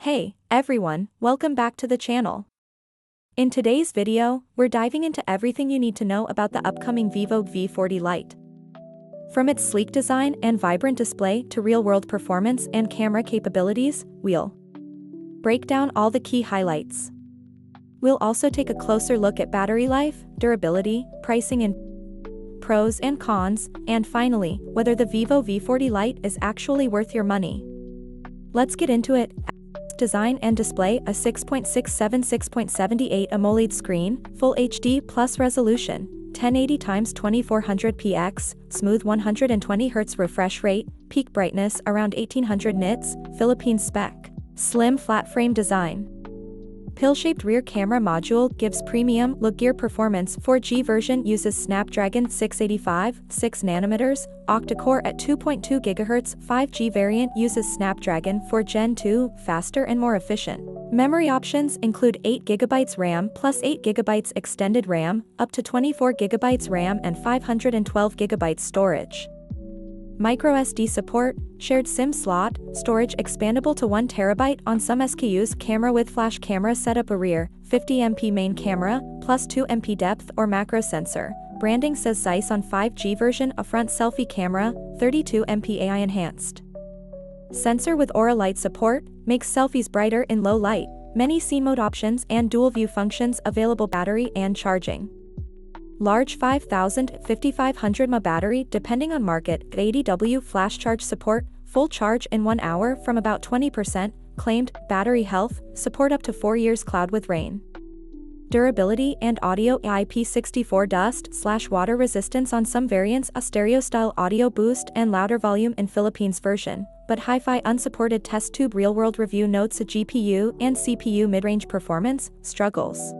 Hey, everyone, welcome back to the channel. In today's video, we're diving into everything you need to know about the upcoming Vivo V40 Lite. From its sleek design and vibrant display to real-world performance and camera capabilities, we'll break down all the key highlights. We'll also take a closer look at battery life, durability, pricing and pros and cons, and finally, whether the Vivo V40 Lite is actually worth your money. Let's get into it. Design and display: a 6.67/6.78 AMOLED screen, Full HD plus resolution, 1080x2400px, smooth 120Hz refresh rate, peak brightness around 1800 nits, Philippine spec. Slim flat frame design. Pill-shaped rear camera module gives premium look. Gear performance: 4G version uses Snapdragon 685, 6nm, octa-core at 2.2 GHz. 5G variant uses Snapdragon 4 Gen 2, faster and more efficient. Memory options include 8GB RAM plus 8GB extended RAM, up to 24GB RAM and 512GB storage. MicroSD support, shared SIM slot, storage expandable to 1TB on some SKUs. Camera with flash camera setup: a rear 50MP main camera, plus 2MP depth or macro sensor. Branding says ZEISS on 5G version. A front selfie camera, 32MP AI enhanced. Sensor with Aura light support, makes selfies brighter in low light. Many scene mode options and dual view functions available. Battery and charging. Large 5000-5500 mAh battery depending on market. 80W FlashCharge support, full charge in 1 hour from about 20%, claimed. Battery health, support up to 4 years. Cloud with rain. Durability and audio: IP64 dust/water resistance on some variants. A stereo-style audio boost and louder volume in Philippines version, but hi-fi unsupported. Test tube real-world review notes: a GPU and CPU mid-range performance struggles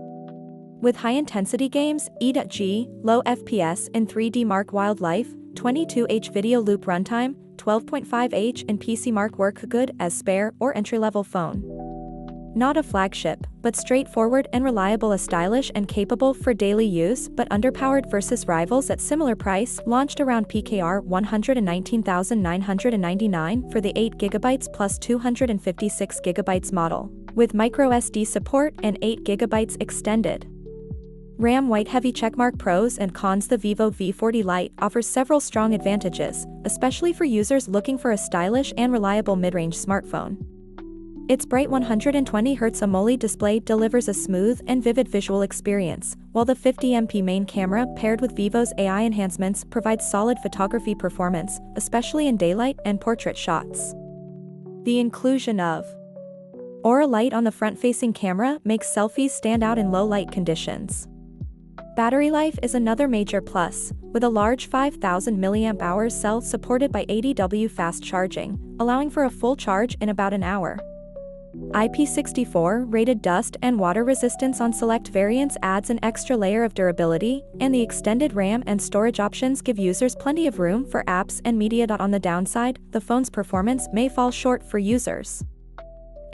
with high-intensity games, E.G., low FPS in 3D. Mark Wildlife, 22H video loop runtime, 12.5H in PC. Mark work good as spare or entry-level phone. Not a flagship, but straightforward and reliable. A stylish and capable for daily use, but underpowered versus rivals at similar price. Launched around PKR 119,999 for the 8GB plus 256GB model, with microSD support and 8GB extended RAM. White heavy checkmark. Pros and cons: the Vivo V40 Lite offers several strong advantages, especially for users looking for a stylish and reliable mid-range smartphone. Its bright 120Hz AMOLED display delivers a smooth and vivid visual experience, while the 50MP main camera paired with Vivo's AI enhancements provides solid photography performance, especially in daylight and portrait shots. The inclusion of Aura light on the front-facing camera makes selfies stand out in low-light conditions. Battery life is another major plus, with a large 5000 mAh cell supported by 80W fast charging, allowing for a full charge in about an hour. IP64 rated dust and water resistance on select variants adds an extra layer of durability, and the extended RAM and storage options give users plenty of room for apps and media. On the downside, the phone's performance may fall short for users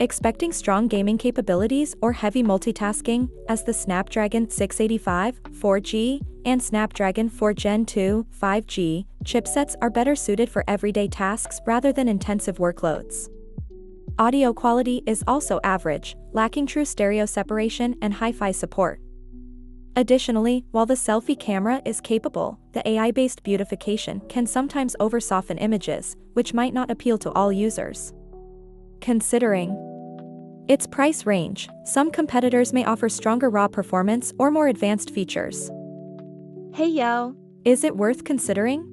expecting strong gaming capabilities or heavy multitasking, as the Snapdragon 685, 4G, and Snapdragon 4 Gen 2, 5G, chipsets are better suited for everyday tasks rather than intensive workloads. Audio quality is also average, lacking true stereo separation and hi-fi support. Additionally, while the selfie camera is capable, the AI-based beautification can sometimes over-soften images, which might not appeal to all users. Considering its price range, some competitors may offer stronger raw performance or more advanced features. Hey yo! Is it worth considering?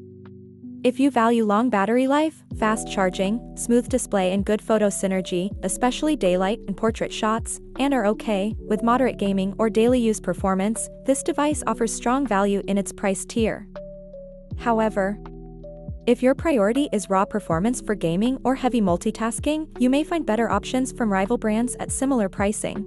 If you value long battery life, fast charging, smooth display and good photo synergy, especially daylight and portrait shots, and are okay with moderate gaming or daily use performance, this device offers strong value in its price tier. However, if your priority is raw performance for gaming or heavy multitasking, you may find better options from rival brands at similar pricing.